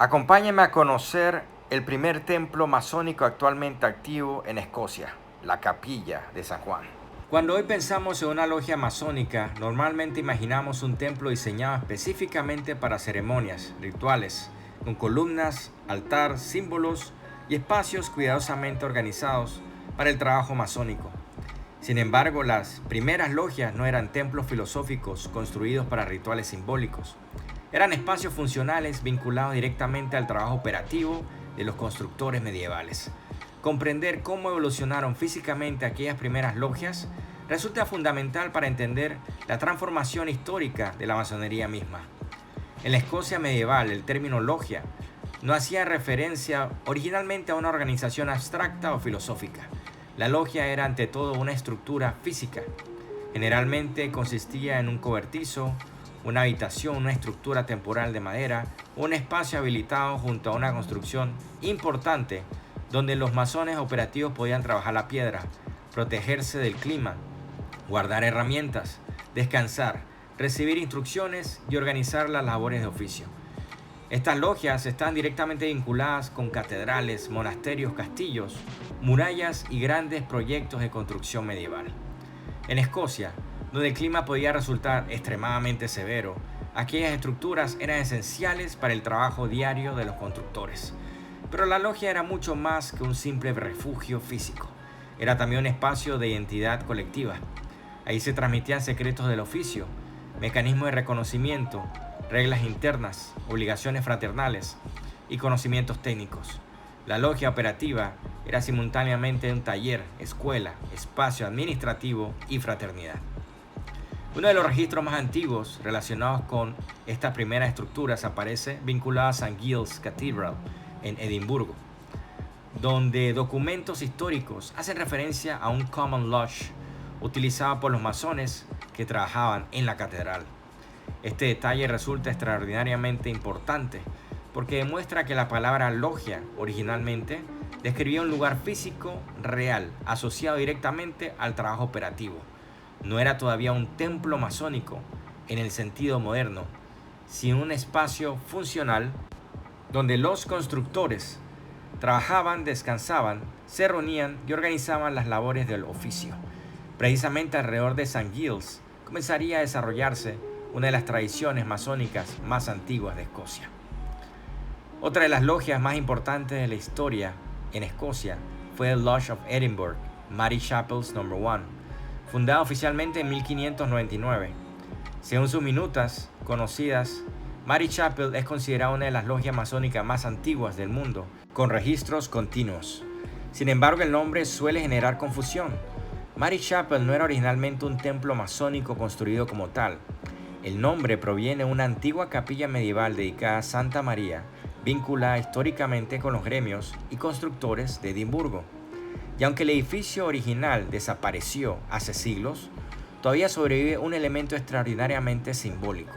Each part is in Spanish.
Acompáñenme a conocer el primer templo masónico actualmente activo en Escocia, la Capilla de San Juan. Cuando hoy pensamos en una logia masónica, normalmente imaginamos un templo diseñado específicamente para ceremonias, rituales, con columnas, altar, símbolos y espacios cuidadosamente organizados para el trabajo masónico. Sin embargo, las primeras logias no eran templos filosóficos construidos para rituales simbólicos. Eran espacios funcionales vinculados directamente al trabajo operativo de los constructores medievales. Comprender cómo evolucionaron físicamente aquellas primeras logias resulta fundamental para entender la transformación histórica de la masonería misma. En la Escocia medieval, el término logia no hacía referencia originalmente a una organización abstracta o filosófica. La logia era ante todo una estructura física. Generalmente consistía en un cobertizo, una habitación, una estructura temporal de madera, un espacio habilitado junto a una construcción importante donde los masones operativos podían trabajar la piedra, protegerse del clima, guardar herramientas, descansar, recibir instrucciones y organizar las labores de oficio. Estas logias están directamente vinculadas con catedrales, monasterios, castillos, murallas y grandes proyectos de construcción medieval. En Escocia, donde el clima podía resultar extremadamente severo, aquellas estructuras eran esenciales para el trabajo diario de los constructores. Pero la logia era mucho más que un simple refugio físico. Era también un espacio de identidad colectiva. Ahí se transmitían secretos del oficio, mecanismos de reconocimiento, reglas internas, obligaciones fraternales y conocimientos técnicos. La logia operativa era simultáneamente un taller, escuela, espacio administrativo y fraternidad. Uno de los registros más antiguos relacionados con estas primeras estructuras aparece vinculado a St. Giles Cathedral en Edimburgo, donde documentos históricos hacen referencia a un common lodge utilizado por los masones que trabajaban en la catedral. Este detalle resulta extraordinariamente importante porque demuestra que la palabra logia originalmente describía un lugar físico real asociado directamente al trabajo operativo. No era todavía un templo masónico en el sentido moderno, sino un espacio funcional donde los constructores trabajaban, descansaban, se reunían y organizaban las labores del oficio. Precisamente alrededor de St. Giles comenzaría a desarrollarse una de las tradiciones masónicas más antiguas de Escocia. Otra de las logias más importantes de la historia en Escocia fue el Lodge of Edinburgh, Mary Chapels No. 1, fundada oficialmente en 1599. Según sus minutas conocidas, Mary Chapel es considerada una de las logias masónicas más antiguas del mundo, con registros continuos. Sin embargo, el nombre suele generar confusión. Mary Chapel no era originalmente un templo masónico construido como tal. El nombre proviene de una antigua capilla medieval dedicada a Santa María, vinculada históricamente con los gremios y constructores de Edimburgo. Y aunque el edificio original desapareció hace siglos, todavía sobrevive un elemento extraordinariamente simbólico,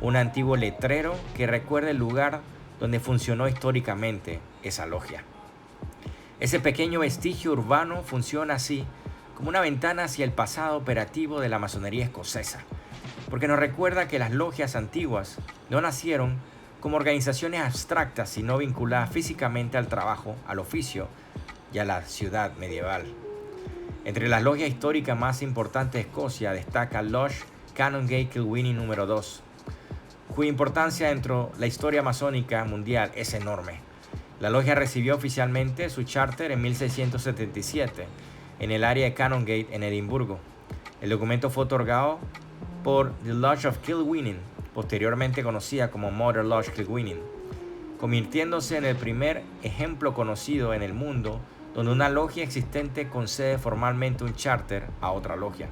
un antiguo letrero que recuerda el lugar donde funcionó históricamente esa logia. Ese pequeño vestigio urbano funciona así como una ventana hacia el pasado operativo de la masonería escocesa, porque nos recuerda que las logias antiguas no nacieron como organizaciones abstractas, sino vinculadas físicamente al trabajo, al oficio y a la ciudad medieval. Entre las logias históricas más importantes de Escocia destaca Lodge Canongate Kilwinning número 2, cuya importancia dentro de la historia masónica mundial es enorme. La logia recibió oficialmente su charter en 1677 en el área de Canongate en Edimburgo. El documento fue otorgado por The Lodge of Kilwinning, posteriormente conocida como Mother Lodge Kilwinning, convirtiéndose en el primer ejemplo conocido en el mundo donde una logia existente concede formalmente un charter a otra logia.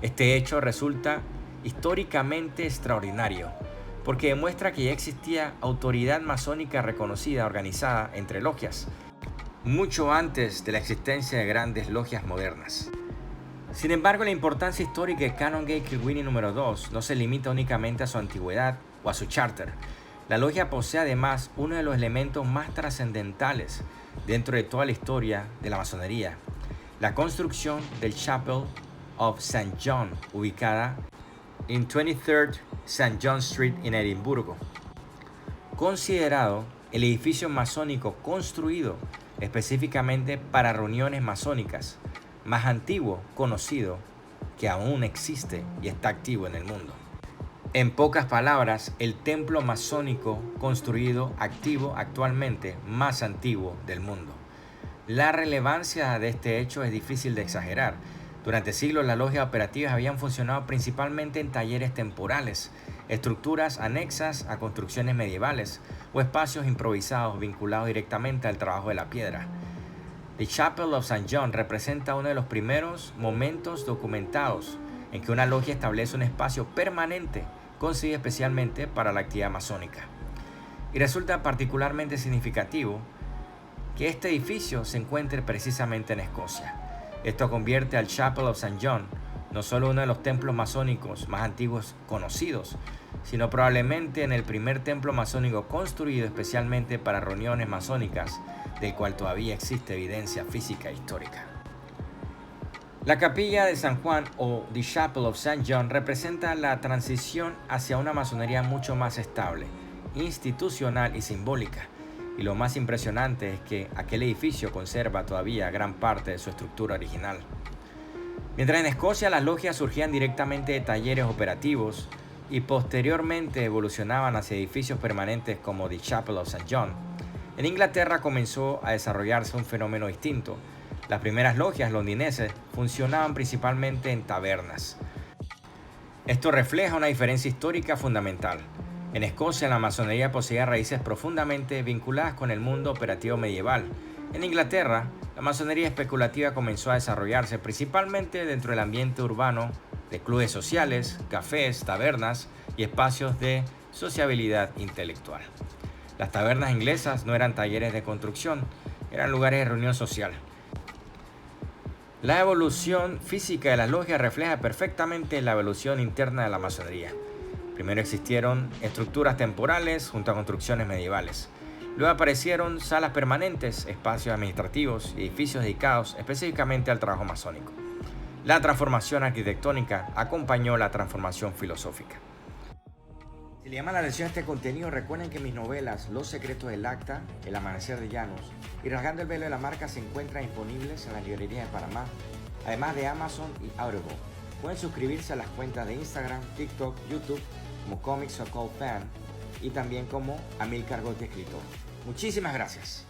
Este hecho resulta históricamente extraordinario, porque demuestra que ya existía autoridad masónica reconocida organizada entre logias, mucho antes de la existencia de grandes logias modernas. Sin embargo, la importancia histórica de Canongate Kilwinning número 2 no se limita únicamente a su antigüedad o a su charter. La logia posee además uno de los elementos más trascendentales dentro de toda la historia de la masonería, la construcción del Chapel of St. John, ubicada en 23rd St. John Street en Edimburgo. considerado el edificio masónico construido específicamente para reuniones masónicas más antiguo conocido que aún existe y está activo en el mundo. En pocas palabras, el templo masónico construido activo actualmente más antiguo del mundo. La relevancia de este hecho es difícil de exagerar. Durante siglos las logias operativas habían funcionado principalmente en talleres temporales, estructuras anexas a construcciones medievales o espacios improvisados vinculados directamente al trabajo de la piedra. The Chapel of St. John representa uno de los primeros momentos documentados en que una logia establece un espacio permanente concebido especialmente para la actividad masónica. Y resulta particularmente significativo que este edificio se encuentre precisamente en Escocia. Esto convierte al Chapel of St. John no solo uno de los templos masónicos más antiguos conocidos, sino probablemente en el primer templo masónico construido especialmente para reuniones masónicas, del cual todavía existe evidencia física e histórica. La capilla de San Juan o The Chapel of St. John representa la transición hacia una masonería mucho más estable, institucional y simbólica. Y lo más impresionante es que aquel edificio conserva todavía gran parte de su estructura original. Mientras en Escocia las logias surgían directamente de talleres operativos y posteriormente evolucionaban hacia edificios permanentes como The Chapel of St. John, en Inglaterra comenzó a desarrollarse un fenómeno distinto. Las primeras logias londinenses funcionaban principalmente en tabernas. Esto refleja una diferencia histórica fundamental. En Escocia la masonería poseía raíces profundamente vinculadas con el mundo operativo medieval. En Inglaterra, la masonería especulativa comenzó a desarrollarse principalmente dentro del ambiente urbano de clubes sociales, cafés, tabernas y espacios de sociabilidad intelectual. Las tabernas inglesas no eran talleres de construcción, eran lugares de reunión social. La evolución física de las logias refleja perfectamente la evolución interna de la masonería. Primero existieron estructuras temporales junto a construcciones medievales. Luego aparecieron salas permanentes, espacios administrativos y edificios dedicados específicamente al trabajo masónico. La transformación arquitectónica acompañó la transformación filosófica. Si le llama la atención este contenido, recuerden que mis novelas Los secretos del Acta, El amanecer de Llanos y Rasgando el velo de la marca se encuentran disponibles en las librerías de Panamá, además de Amazon y Audible. Pueden suscribirse a las cuentas de Instagram, TikTok, YouTube como Comics So Called Fan y también como Amilcar Gotti Escritor. Muchísimas gracias.